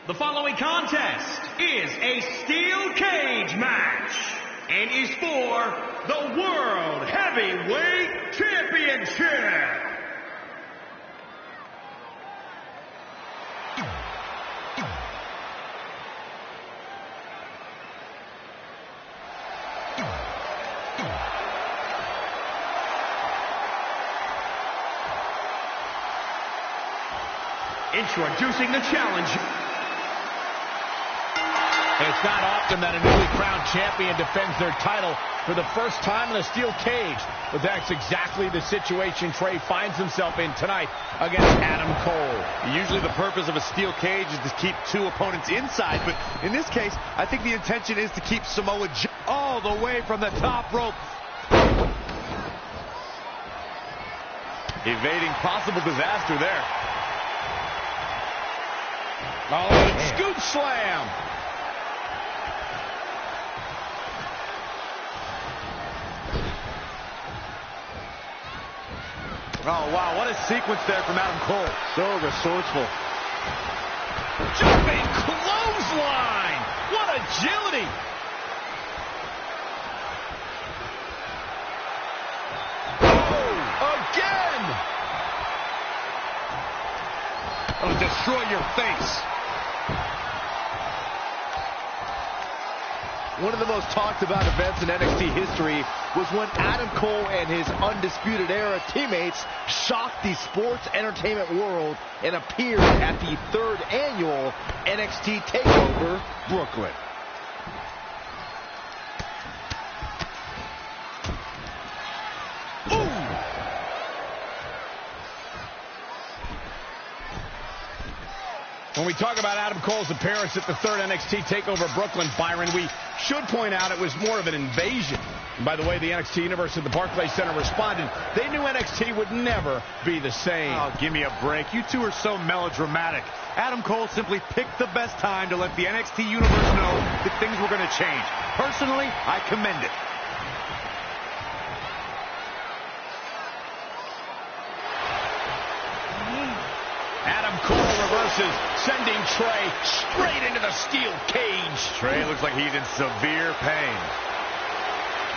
The following contest is a steel cage match and is for the World Heavyweight Championship. Introducing the challenge. It's not often that a newly crowned champion defends their title for the first time in a steel cage, but that's exactly the situation Trey finds himself in tonight against Adam Cole. Usually the purpose of a steel cage is to keep two opponents inside, but in this case, I think the intention is to keep Samoa Joe all the way from the top rope. Evading possible disaster there. Oh, scoop slam. Oh, wow, what a sequence there from Adam Cole. So resourceful. Jumping clothesline. What agility. Oh, again. Oh, destroy your face. One of the most talked about events in NXT history was when Adam Cole and his Undisputed Era teammates shocked the sports entertainment world and appeared at the 3rd annual NXT TakeOver Brooklyn. When we talk about Adam Cole's appearance at the 3rd NXT TakeOver Brooklyn, Byron, we should point out it was more of an invasion. And by the way, the NXT Universe at the Barclays Center responded. They knew NXT would never be the same. Oh, give me a break. You two are so melodramatic. Adam Cole simply picked the best time to let the NXT Universe know that things were going to change. Personally, I commend it. Adam Cole reverses, sending Trey straight into the steel cage. Trey looks like he's in severe pain.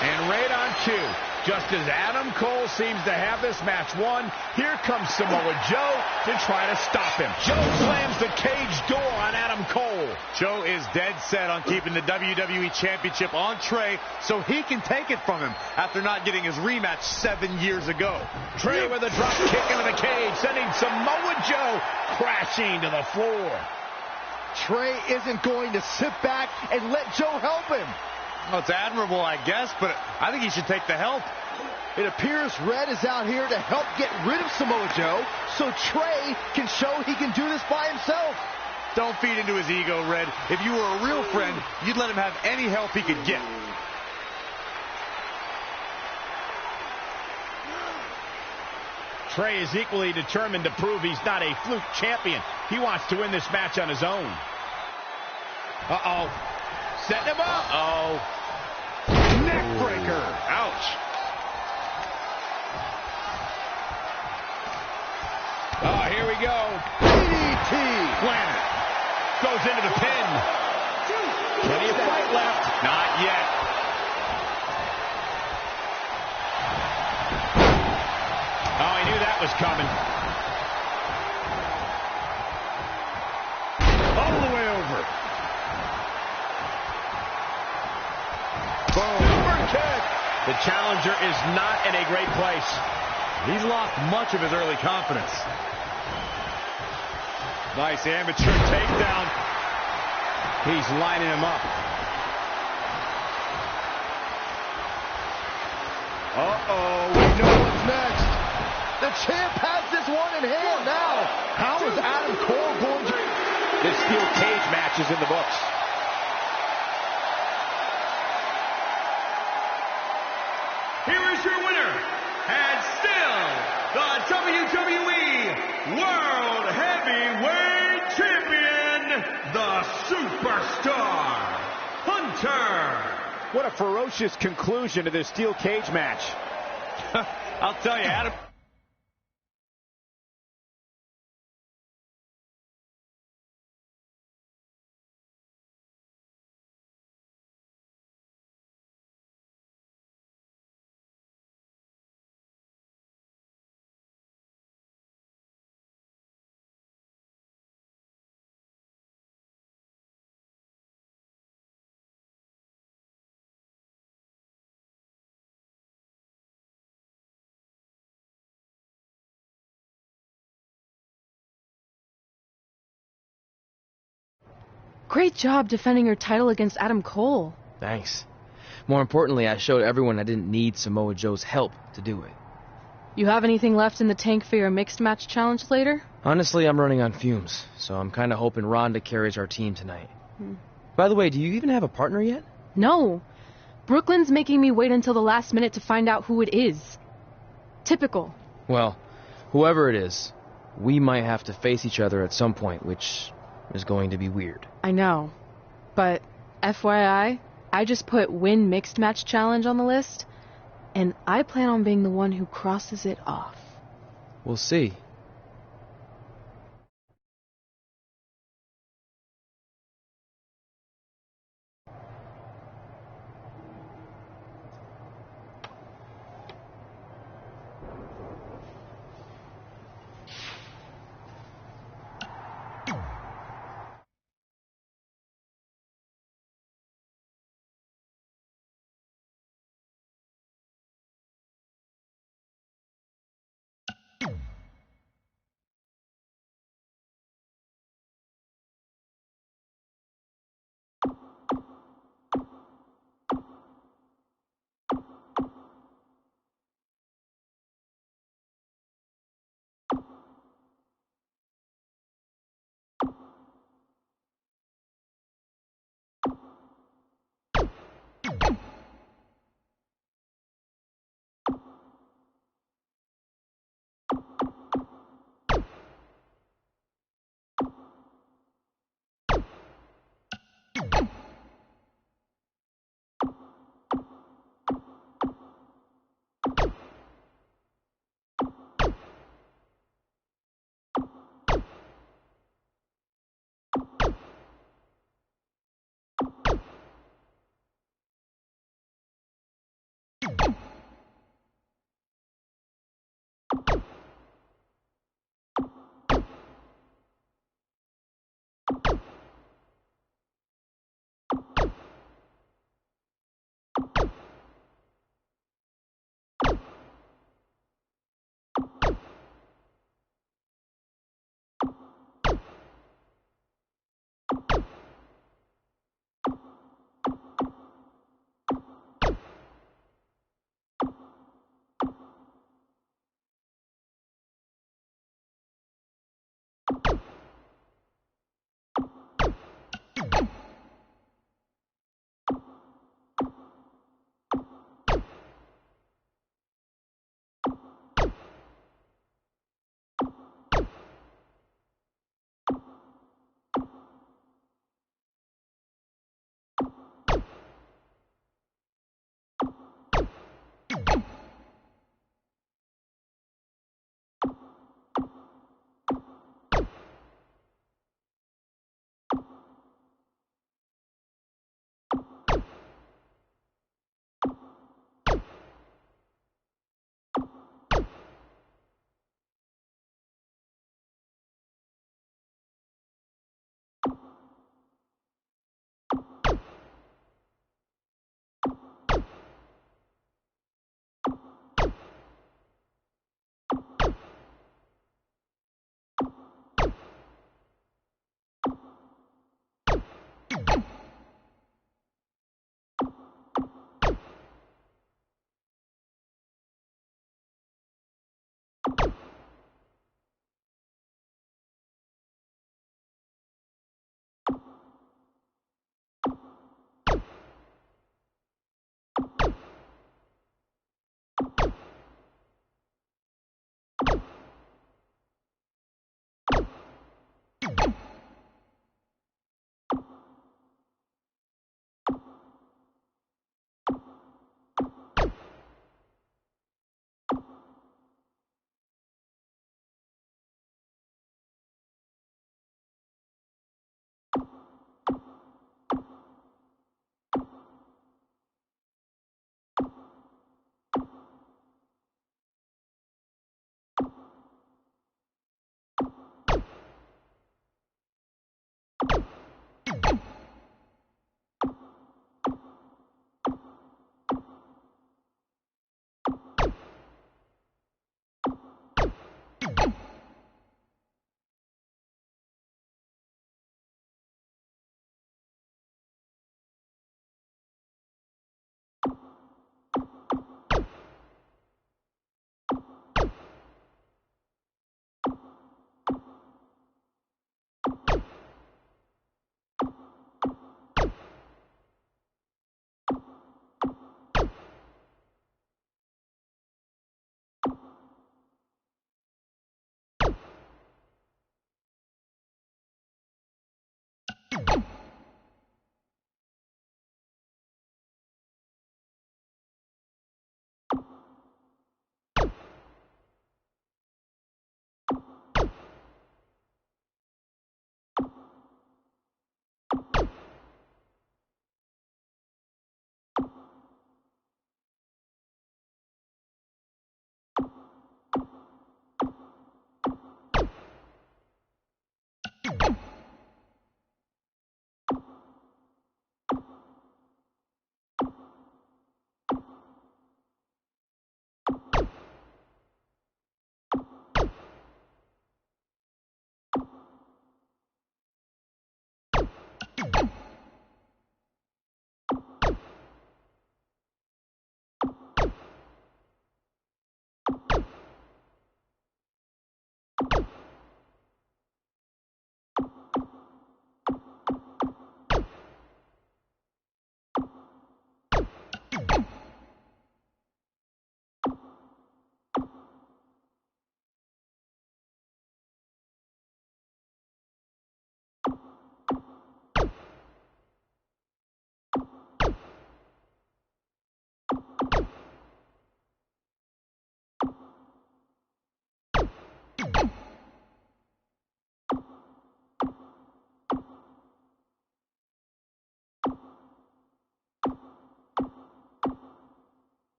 And right on cue, just as Adam Cole seems to have this match won, here comes Samoa Joe to try to stop him. Joe slams the cage door on Adam Cole. Joe is dead set on keeping the WWE Championship on Trey so he can take it from him after not getting his rematch 7 years ago. Trey with a drop kick into the cage, sending Samoa Joe crashing to the floor. Trey isn't going to sit back and let Joe help him. Well, it's admirable, I guess, but I think he should take the help. It appears Red is out here to help get rid of Samoa Joe so Trey can show he can do this by himself. Don't feed into his ego, Red. If you were a real friend, you'd let him have any help he could get. Trey is equally determined to prove he's not a fluke champion. He wants to win this match on his own. Uh-oh. Setting him up. Uh-oh. Neckbreaker. Ouch. Oh, here we go. DDT. Planner. Goes into the pin. Plenty of fight left. Not yet. Oh, he knew that was coming. All the way over. Boom. Super kick. The challenger is not in a great place. He's lost much of his early confidence. Nice amateur takedown. He's lining him up. Uh-oh, we know what's next. The champ has this one in hand now. How is Adam Cole going to... This steel cage match is in the books. Here is your winner, and still the WWE World Heavyweight Champion, the Superstar, Hunter. What a ferocious conclusion to this steel cage match. I'll tell you, Adam. Great job defending your title against Adam Cole. Thanks. More importantly, I showed everyone I didn't need Samoa Joe's help to do it. You have anything left in the tank for your mixed match challenge later? Honestly, I'm running on fumes, so I'm kind of hoping Rhonda carries our team tonight. By the way, do you even have a partner yet? No. Brooklyn's making me wait until the last minute to find out who it is. Typical. Well, whoever it is, we might have to face each other at some point, which is going to be weird. I know. But FYI, I just put win mixed match challenge on the list, and I plan on being the one who crosses it off. We'll see.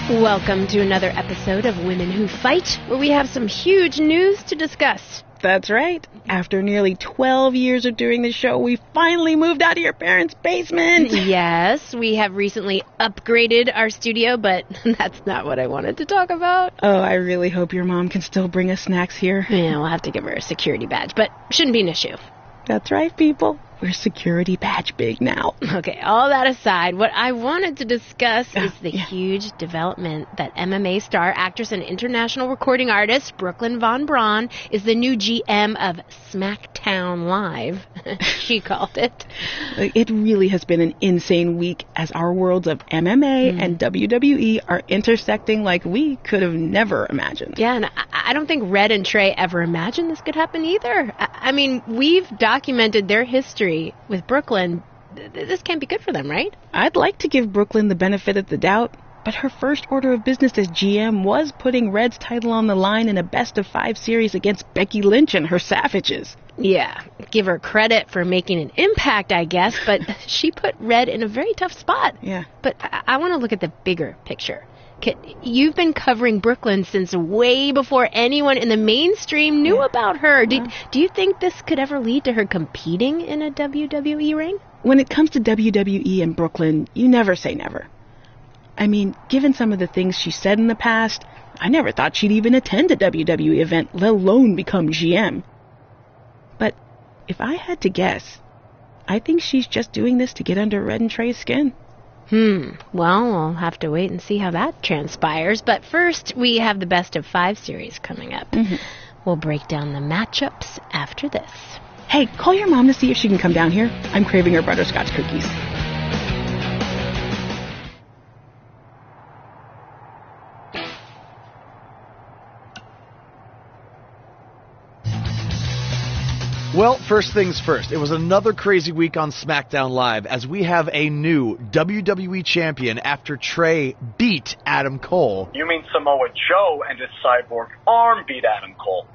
Welcome to another episode of Women Who Fight, where we have some huge news to discuss. That's right. After nearly 12 years of doing the show, we finally moved out of your parents' basement. Yes, we have recently upgraded our studio, but that's not what I wanted to talk about. Oh, I really hope your mom can still bring us snacks here. Yeah, we'll have to give her a security badge, but shouldn't be an issue. That's right, people. We're security badge big now. Okay, all that aside, what I wanted to discuss is the huge development that MMA star, actress, and international recording artist Brooklyn Von Braun is the new GM of SmackDown Live, she called it. It really has been an insane week as our worlds of MMA and WWE are intersecting like we could have never imagined. Yeah, and I don't think Red and Trey ever imagined this could happen either. I mean, we've documented their history with Brooklyn. This can't be good for them, right? I'd like to give Brooklyn the benefit of the doubt, but her first order of business as GM was putting Red's title on the line in a best-of-5 series against Becky Lynch and her Savages. Yeah, give her credit for making an impact, I guess, but she put Red in a very tough spot. Yeah. But I want to look at the bigger picture. You've been covering Brooklyn since way before anyone in the mainstream knew about her. Do you think this could ever lead to her competing in a WWE ring? When it comes to WWE and Brooklyn, you never say never. I mean, given some of the things she said in the past, I never thought she'd even attend a WWE event, let alone become GM. But if I had to guess, I think she's just doing this to get under Red and Trey's skin. Well, we'll have to wait and see how that transpires. But first, we have the best of 5 series coming up. We'll break down the matchups after this. Hey, call your mom to see if she can come down here. I'm craving her butterscotch cookies. Well, first things first, it was another crazy week on SmackDown Live as we have a new WWE champion after Trey beat Adam Cole. You mean Samoa Joe and his cyborg arm beat Adam Cole?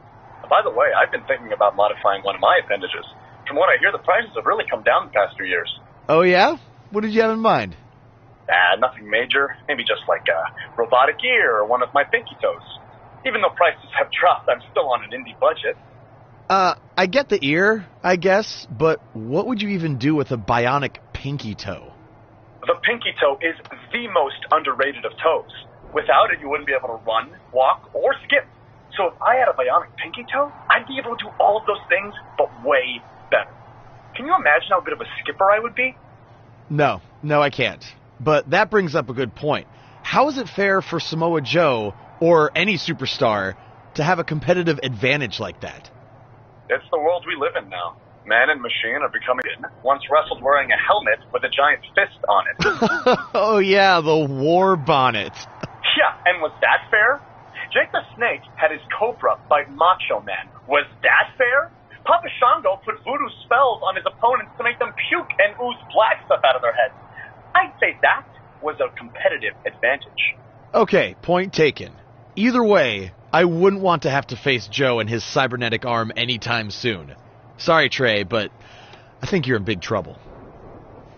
By the way, I've been thinking about modifying one of my appendages. From what I hear, the prices have really come down the past few years. Oh yeah? What did you have in mind? Nothing major. Maybe just like a robotic ear or one of my pinky toes. Even though prices have dropped, I'm still on an indie budget. I get the ear, I guess, but what would you even do with a bionic pinky toe? The pinky toe is the most underrated of toes. Without it, you wouldn't be able to run, walk, or skip. So if I had a bionic pinky toe, I'd be able to do all of those things, but way better. Can you imagine how good of a skipper I would be? No, I can't. But that brings up a good point. How is it fair for Samoa Joe, or any superstar, to have a competitive advantage like that? It's the world we live in now. Man and machine are becoming once wrestled wearing a helmet with a giant fist on it. Oh yeah, the war bonnet. Yeah, and was that fair? Jake the Snake had his Cobra fight Macho Man. Was that fair? Papa Shango put voodoo spells on his opponents to make them puke and ooze black stuff out of their heads. I'd say that was a competitive advantage. Okay, point taken. Either way, I wouldn't want to have to face Joe and his cybernetic arm anytime soon. Sorry, Trey, but I think you're in big trouble.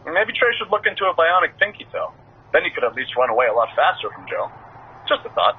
Maybe Trey should look into a bionic pinky toe. Then he could at least run away a lot faster from Joe. Just a thought.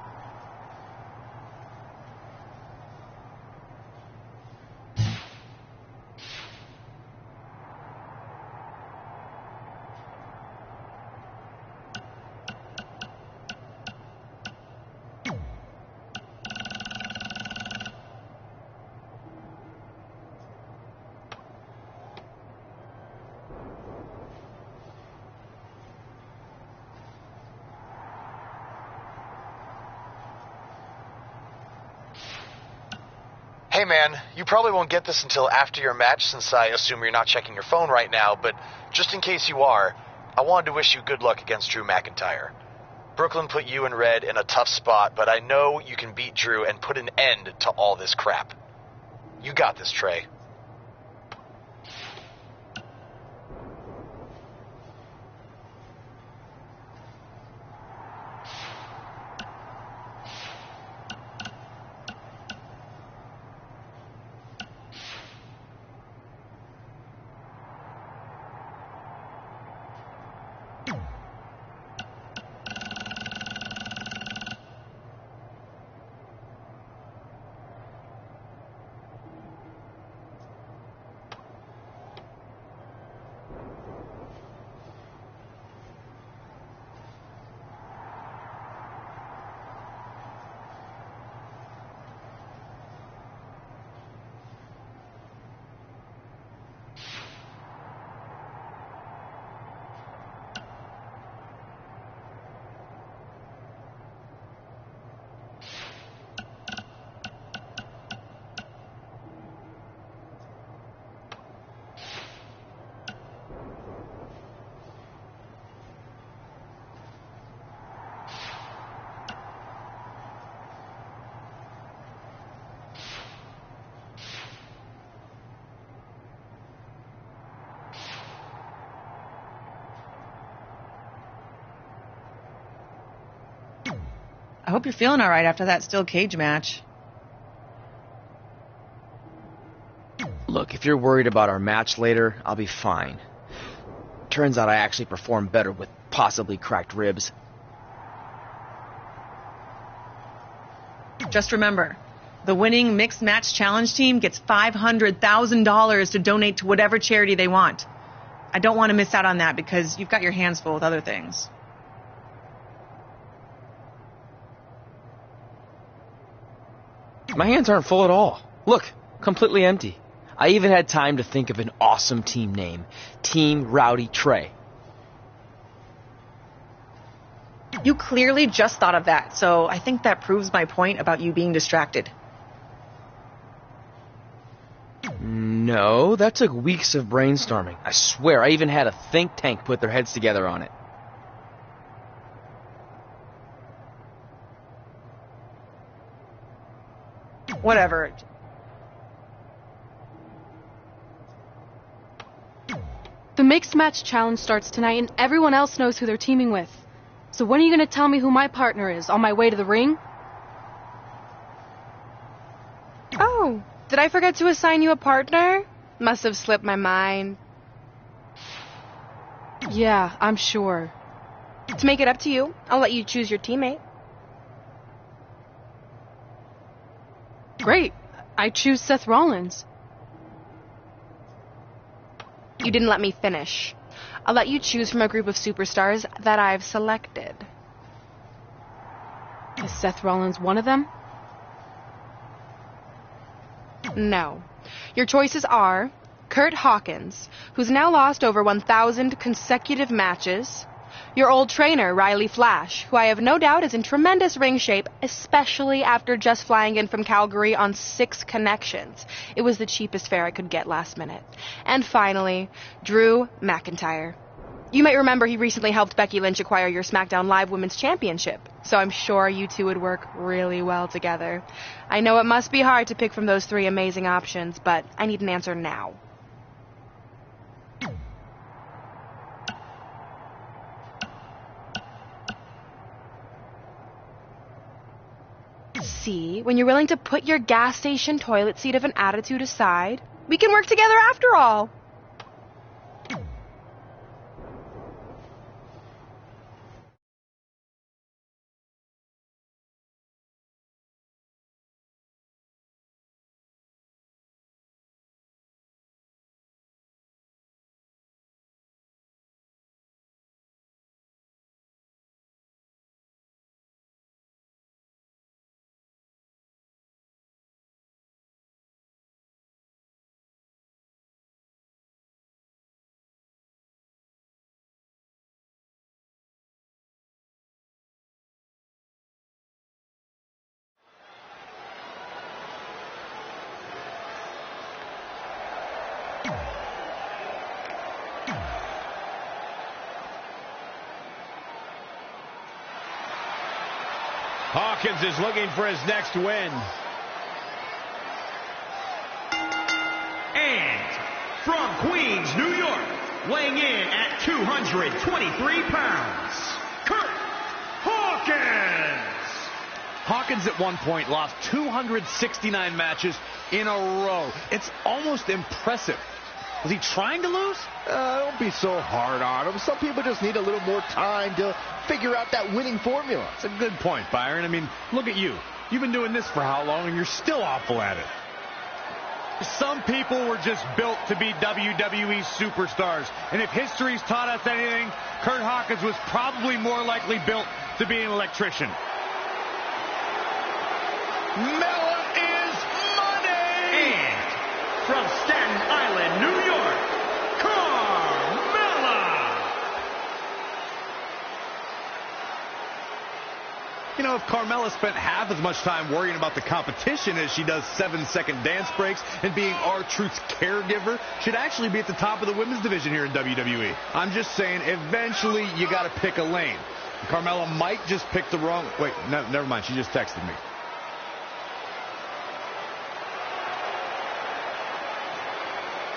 Hey man, you probably won't get this until after your match since I assume you're not checking your phone right now, but just in case you are, I wanted to wish you good luck against Drew McIntyre. Brooklyn put you and Red in a tough spot, but I know you can beat Drew and put an end to all this crap. You got this, Trey. I hope you're feeling all right after that steel cage match. Look, if you're worried about our match later, I'll be fine. Turns out I actually performed better with possibly cracked ribs. Just remember, the winning mixed match challenge team gets $500,000 to donate to whatever charity they want. I don't want to miss out on that because you've got your hands full with other things. My hands aren't full at all. Look, completely empty. I even had time to think of an awesome team name. Team Rowdy Trey. You clearly just thought of that, so I think that proves my point about you being distracted. No, that took weeks of brainstorming. I swear, I even had a think tank put their heads together on it. Whatever. The mixed match challenge starts tonight and everyone else knows who they're teaming with. So when are you going to tell me who my partner is on my way to the ring? Oh, did I forget to assign you a partner? Must have slipped my mind. Yeah, I'm sure. To make it up to you, I'll let you choose your teammate. Great. I choose Seth Rollins. You didn't let me finish. I'll let you choose from a group of superstars that I've selected. Is Seth Rollins one of them? No. Your choices are Kurt Hawkins, who's now lost over 1,000 consecutive matches, your old trainer, Riley Flash, who I have no doubt is in tremendous ring shape, especially after just flying in from Calgary on 6 connections. It was the cheapest fare I could get last minute. And finally, Drew McIntyre. You might remember he recently helped Becky Lynch acquire your SmackDown Live Women's Championship, so I'm sure you two would work really well together. I know it must be hard to pick from those 3 amazing options, but I need an answer now. See, when you're willing to put your gas station toilet seat of an attitude aside, we can work together after all. Hawkins is looking for his next win. And from Queens, New York, weighing in at 223 pounds, Kurt Hawkins. Hawkins at one point lost 269 matches in a row. It's almost impressive. Was he trying to lose? Don't be so hard on him. Some people just need a little more time to figure out that winning formula. It's a good point, Byron. I mean, look at you. You've been doing this for how long, and you're still awful at it. Some people were just built to be WWE superstars. And if history's taught us anything, Kurt Hawkins was probably more likely built to be an electrician. Mela is money! And from Staten Island, New York, Carmella! You know, if Carmella spent half as much time worrying about the competition as she does 7-second dance breaks and being R-Truth's caregiver, she'd actually be at the top of the women's division here in WWE. I'm just saying, eventually you got to pick a lane. Carmella might just pick the wrong... Wait, no, never mind. She just texted me.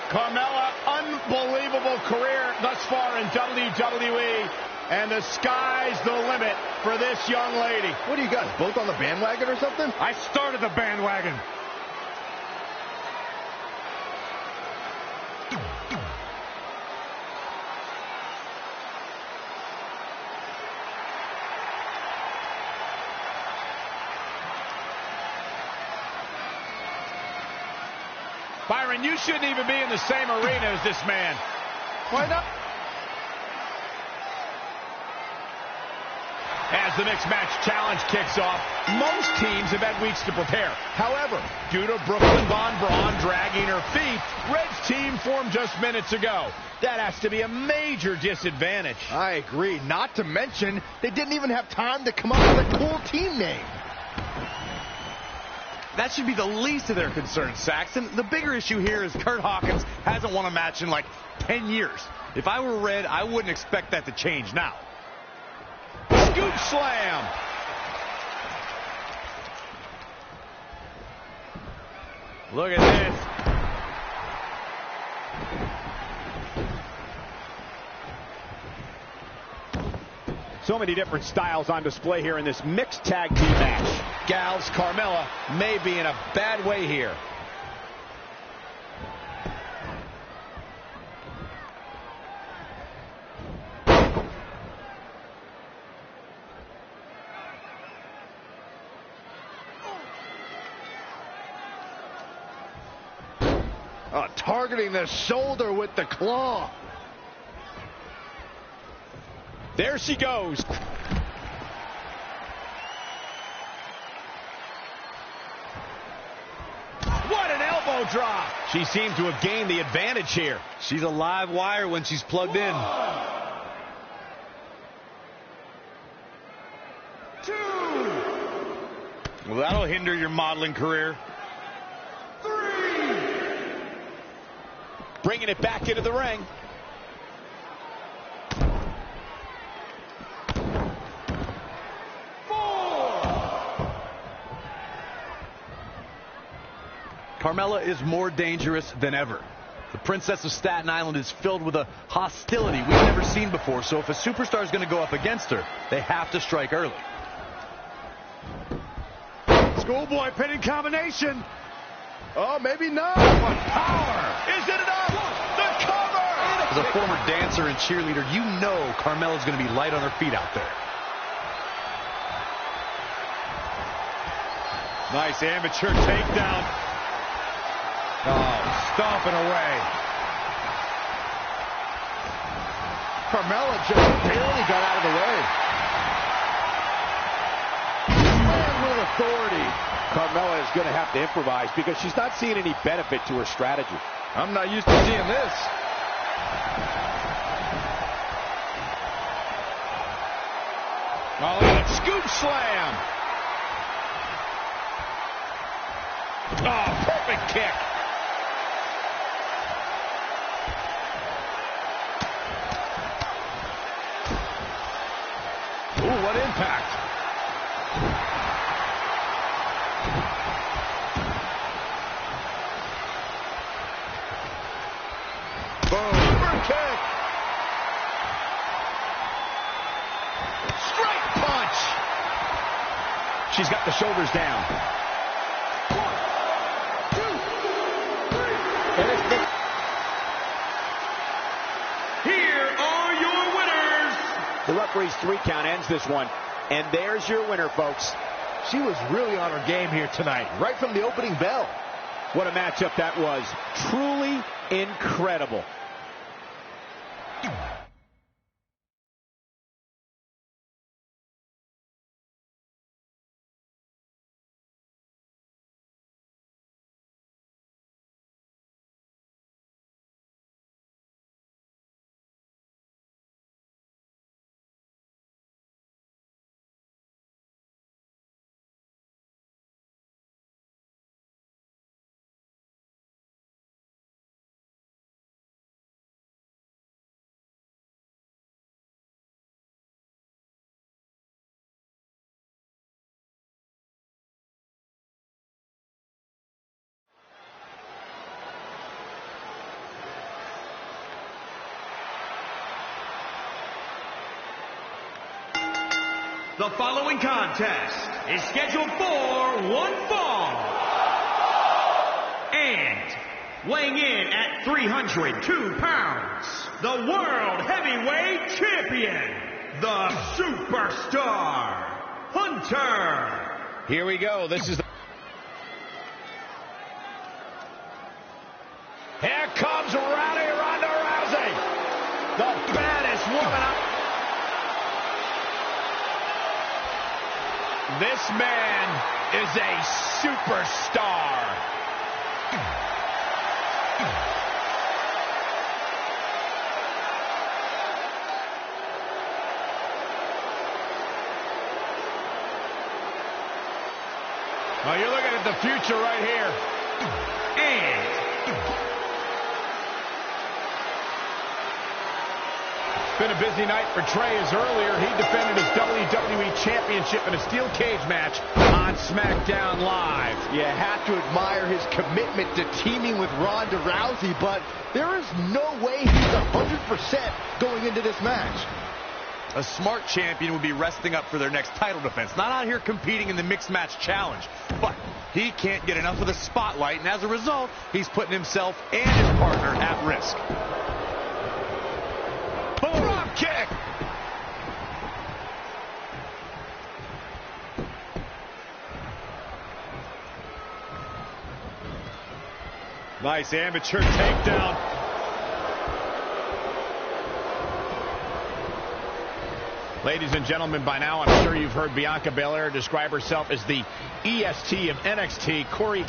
Carmella, unbelievable career thus far in WWE. And the sky's the limit for this young lady. What do you guys, both on the bandwagon or something? I started the bandwagon. Byron, you shouldn't even be in the same arena as this man. Why not? As the mixed match challenge kicks off, most teams have had weeks to prepare. However, due to Brooklyn Von Braun dragging her feet, Red's team formed just minutes ago. That has to be a major disadvantage. I agree. Not to mention, they didn't even have time to come up with a cool team name. That should be the least of their concerns, Saxton. The bigger issue here is Curt Hawkins hasn't won a match in like 10 years. If I were Red, I wouldn't expect that to change now. Scoop slam. Look at this. So many different styles on display here in this mixed tag team match. Gals, Carmella may be in a bad way here. Targeting the shoulder with the claw. There she goes. What an elbow drop. She seems to have gained the advantage here. She's a live wire when she's plugged in. 2. Well, that'll hinder your modeling career. 3. Bringing it back into the ring. 4. Carmella is more dangerous than ever. The Princess of Staten Island is filled with a hostility we've never seen before, so if a superstar is going to go up against her, they have to strike early. Schoolboy pinning combination. Oh, maybe not. What power. Is it enough? The cover. As a former dancer and cheerleader, you know Carmella's going to be light on her feet out there. Nice amateur takedown. Oh, stomping away. Carmella just barely got out of the way. And with authority. Carmella is going to have to improvise because she's not seeing any benefit to her strategy. I'm not used to seeing this. Oh, look at that scoop slam. Oh, perfect kick. Ooh, what impact. Boom. Super kick. Straight punch. She's got the shoulders down. 1, 2, 3. Here are your winners. The referee's 3 count ends this one. And there's your winner, folks. She was really on her game here tonight, right from the opening bell. What a matchup that was. Truly incredible. The following contest is scheduled for one fall. And weighing in at 302 pounds, the World Heavyweight Champion, the Superstar, Hunter. Here we go. This is the... Here comes Rowdy Ronda Rousey, the baddest woman up. This man is a superstar. Well, you're looking at the future right here. And it's been a busy night for Trey, as earlier he defended his WWE Championship in a steel cage match on SmackDown Live. You have to admire his commitment to teaming with Ronda Rousey, but there is no way he's 100% going into this match. A smart champion would be resting up for their next title defense, not out here competing in the mixed match challenge. But he can't get enough of the spotlight, and as a result, he's putting himself and his partner at risk. Boom! Drop kick! Nice amateur takedown. Ladies and gentlemen, by now I'm sure you've heard Bianca Belair describe herself as the EST of NXT. Corey,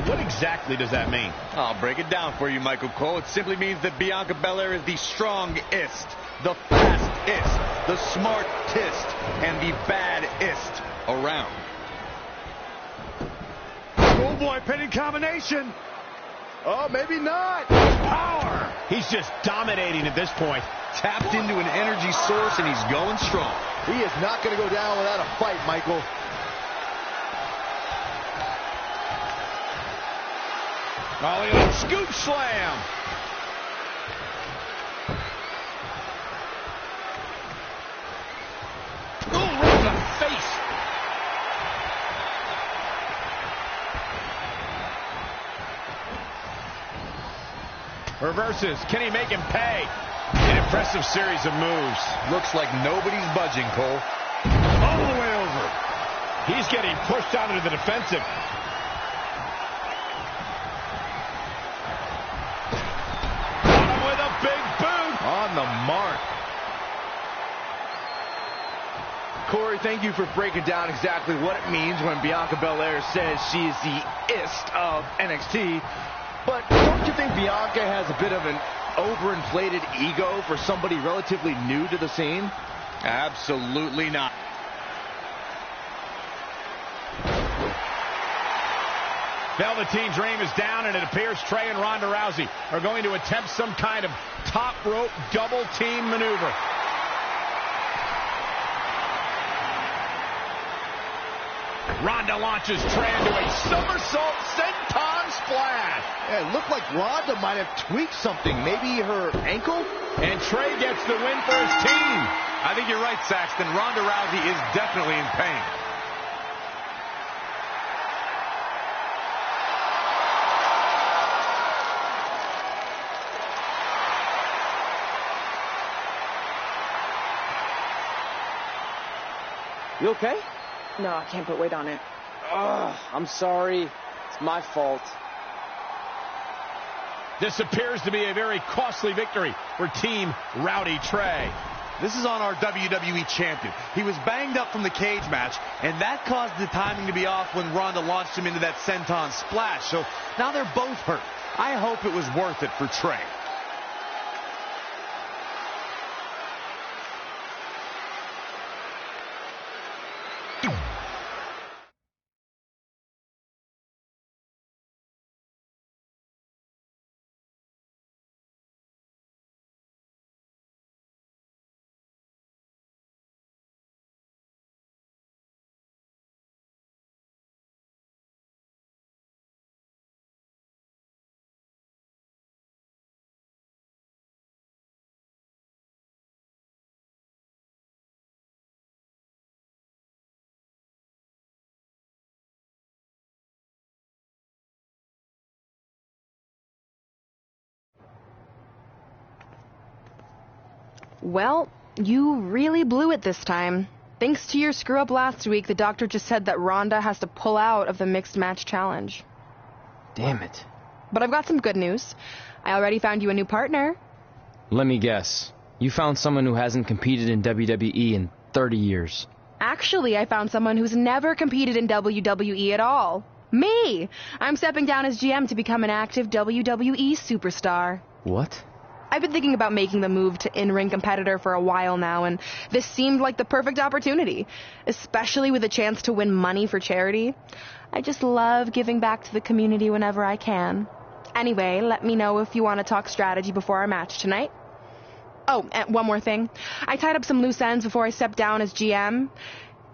what exactly does that mean? I'll break it down for you, Michael Cole. It simply means that Bianca Belair is the strongest, the fastest, the smartest, and the baddest around. Oh boy, pinning combination. Oh, maybe not. Power. He's just dominating at this point. Tapped into an energy source, and he's going strong. He is not going to go down without a fight, Michael. Oh, scoop slam. Oh, right in the face. Reverses. Can he make him pay? An impressive series of moves. Looks like nobody's budging, Cole. All the way over. He's getting pushed out into the defensive. Got him with a big boot. On the mark. Corey, thank you for breaking down exactly what it means when Bianca Belair says she is the ist of NXT. But don't you think Bianca has a bit of an overinflated ego for somebody relatively new to the scene? Absolutely not. Velveteen Dream is down, and it appears Trey and Ronda Rousey are going to attempt some kind of top rope double team maneuver. Ronda launches Trey into a somersault senton splash. Yeah, it looked like Ronda might have tweaked something, maybe her ankle? And Trey gets the win for his team. I think you're right, Saxton. Ronda Rousey is definitely in pain. You okay? No, I can't put weight on it. Ugh, I'm sorry. It's my fault. This appears to be a very costly victory for Team Rowdy Trey. This is on our WWE champion. He was banged up from the cage match, and that caused the timing to be off when Ronda launched him into that senton splash. So now they're both hurt. I hope it was worth it for Trey. Well, you really blew it this time. Thanks to your screw-up last week, the doctor just said that Rhonda has to pull out of the mixed match challenge. Damn it. But I've got some good news. I already found you a new partner. Let me guess. You found someone who hasn't competed in WWE in 30 years. Actually, I found someone who's never competed in WWE at all. Me! I'm stepping down as GM to become an active WWE superstar. What? I've been thinking about making the move to in-ring competitor for a while now, and this seemed like the perfect opportunity, especially with a chance to win money for charity. I just love giving back to the community whenever I can. Anyway, let me know if you want to talk strategy before our match tonight. Oh, and one more thing. I tied up some loose ends before I stepped down as GM.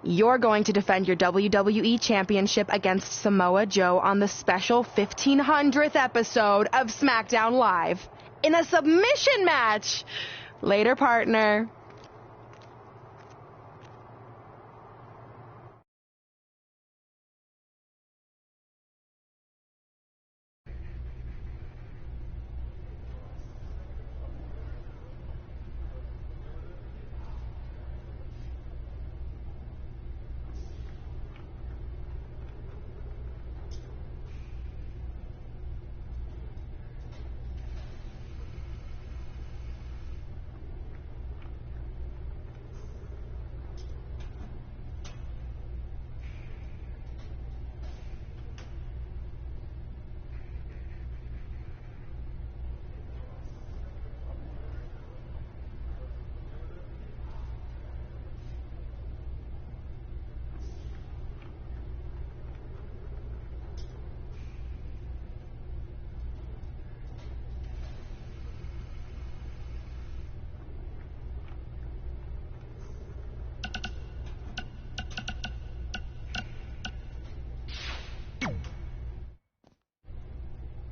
You're going to defend your WWE Championship against Samoa Joe on the special 1500th episode of SmackDown Live in a submission match. Later, partner.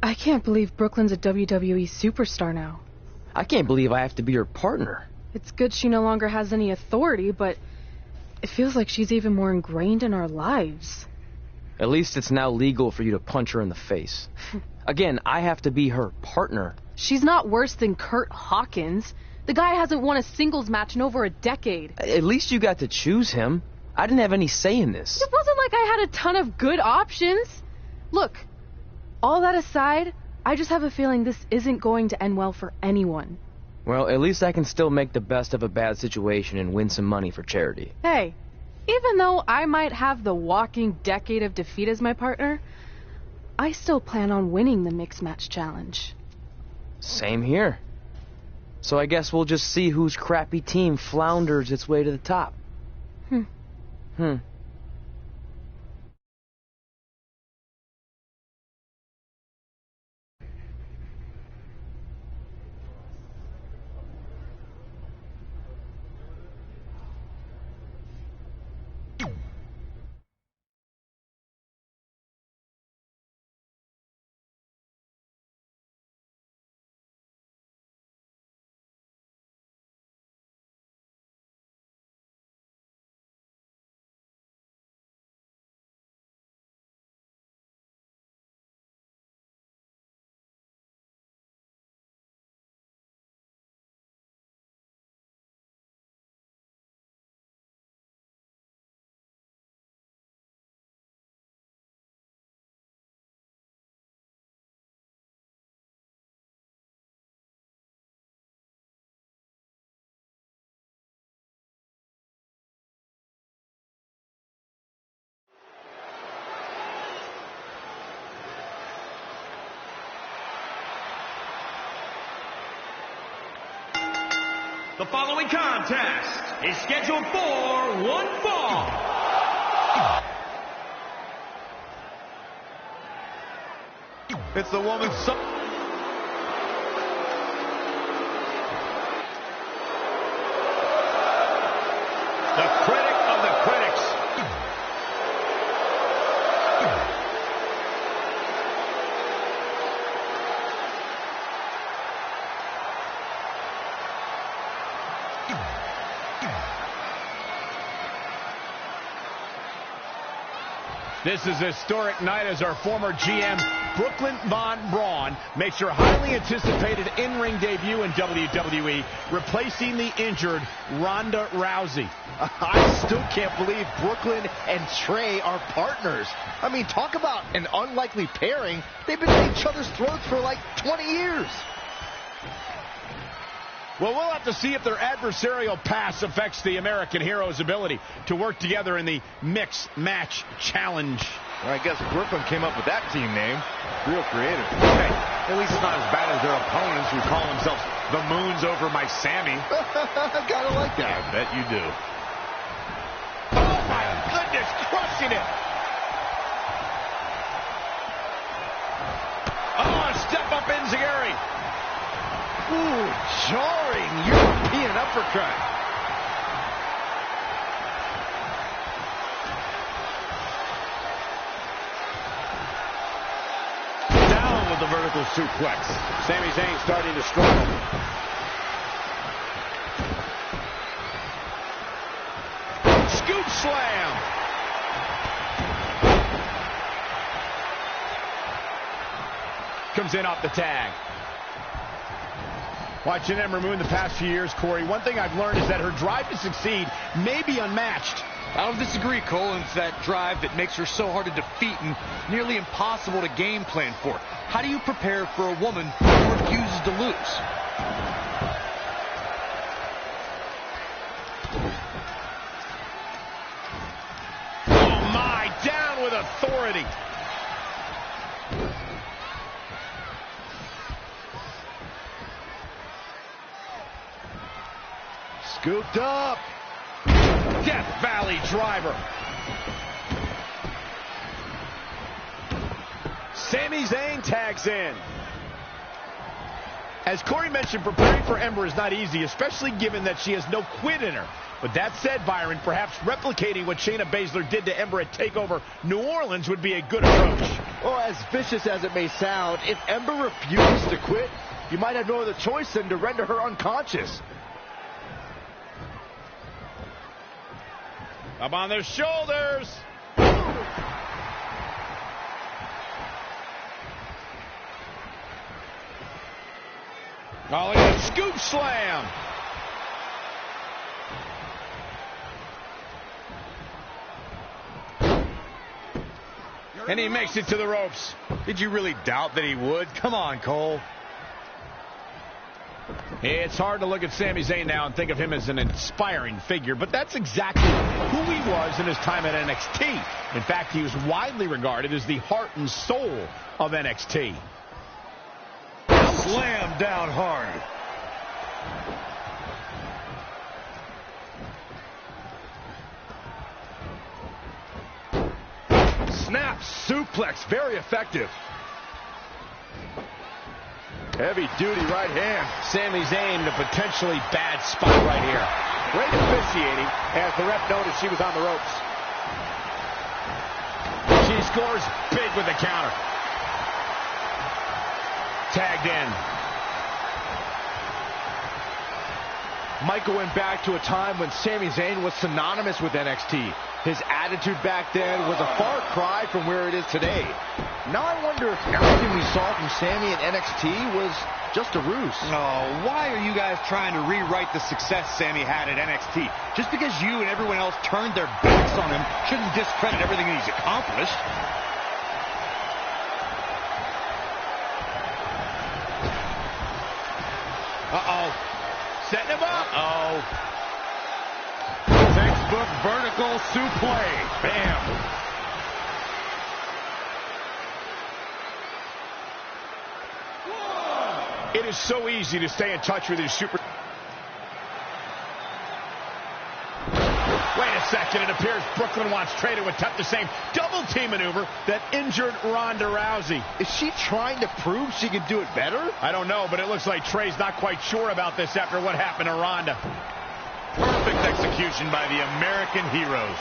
I can't believe Brooklyn's a WWE superstar now. I can't believe I have to be her partner. It's good she no longer has any authority, but it feels like she's even more ingrained in our lives. At least it's now legal for you to punch her in the face. Again, I have to be her partner. She's not worse than Kurt Hawkins. The guy hasn't won a singles match in over a decade. At least you got to choose him. I didn't have any say in this. It wasn't like I had a ton of good options. Look, all that aside, I just have a feeling this isn't going to end well for anyone. Well, at least I can still make the best of a bad situation and win some money for charity. Hey, even though I might have the walking decade of defeat as my partner, I still plan on winning the mixed match challenge. Same here. So I guess we'll just see whose crappy team flounders its way to the top. The following contest is scheduled for one fall. It's the woman's... The critic of the critics. This is a historic night as our former GM Brooklyn Von Braun makes her highly anticipated in-ring debut in WWE, replacing the injured Ronda Rousey. I still can't believe Brooklyn and Trey are partners. I mean, talk about an unlikely pairing. They've been at each other's throats for like 20 years. Well, we'll have to see if their adversarial past affects the American Hero's ability to work together in the Mixed Match Challenge. Well, I guess Brooklyn came up with that team name. Real creative. Hey, at least it's not as bad as their opponents who call themselves the Moons over my Sammy. I gotta like that. I bet you do. Oh, my goodness, crushing it. Oh, a step up Enziguri. Ooh, jarring European uppercut. Down with the vertical suplex. Sami Zayn starting to struggle. Scoop slam. Comes in off the tag. Watching Ember Moon the past few years, Corey, one thing I've learned is that her drive to succeed may be unmatched. I don't disagree, Cole. It's that drive that makes her so hard to defeat and nearly impossible to game plan for. How do you prepare for a woman who refuses to lose? Oh, my, down with authority. Scooped up. Death Valley driver. Sami Zayn tags in. As Corey mentioned, preparing for Ember is not easy, especially given that she has no quit in her. But that said, Byron, perhaps replicating what Shayna Baszler did to Ember at TakeOver New Orleans would be a good approach. Well, as vicious as it may sound, if Ember refuses to quit, you might have no other choice than to render her unconscious. Up on their shoulders. Oh, look at that scoop slam. And he makes it to the ropes. Did you really doubt that he would? Come on, Cole. It's hard to look at Sami Zayn now and think of him as an inspiring figure, but that's exactly who he was in his time at NXT. In fact, he was widely regarded as the heart and soul of NXT. Slam down hard. Snap suplex, very effective. Heavy duty right hand. Sami Zayn in a potentially bad spot right here. Great officiating as the ref noticed she was on the ropes. She scores big with the counter. Tagged in. Michael went back to a time when Sami Zayn was synonymous with NXT. His attitude back then was a far cry from where it is today. Now I wonder if everything we saw from Sami at NXT was just a ruse. Oh, why are you guys trying to rewrite the success Sami had at NXT? Just because you and everyone else turned their backs on him shouldn't discredit everything that he's accomplished. Uh-oh. Setting him up. Uh-oh. Textbook vertical suplex. Bam. It is so easy to stay in touch with his super... Wait a second. It appears Brooklyn wants Trey to attempt the same double team maneuver that injured Ronda Rousey. Is she trying to prove she can do it better? I don't know, but it looks like Trey's not quite sure about this after what happened to Ronda. Perfect execution by the American heroes.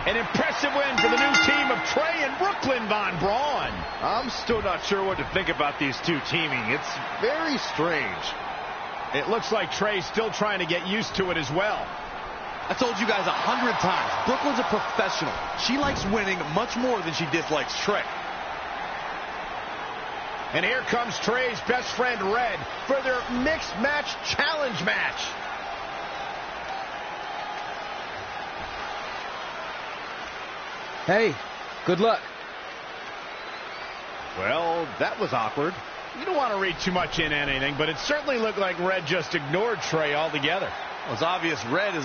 An impressive win for the new team of Trey and Brooklyn Von Braun. I'm still not sure what to think about these two teaming. It's very strange. It looks like Trey's still trying to get used to it as well. I told you guys 100 times, Brooklyn's a professional. She likes winning much more than she dislikes Trey. And here comes Trey's best friend, Red, for their mixed match challenge match. Hey, good luck. Well, that was awkward. You don't want to read too much into anything, but it certainly looked like Red just ignored Trey altogether. Well, it's obvious Red is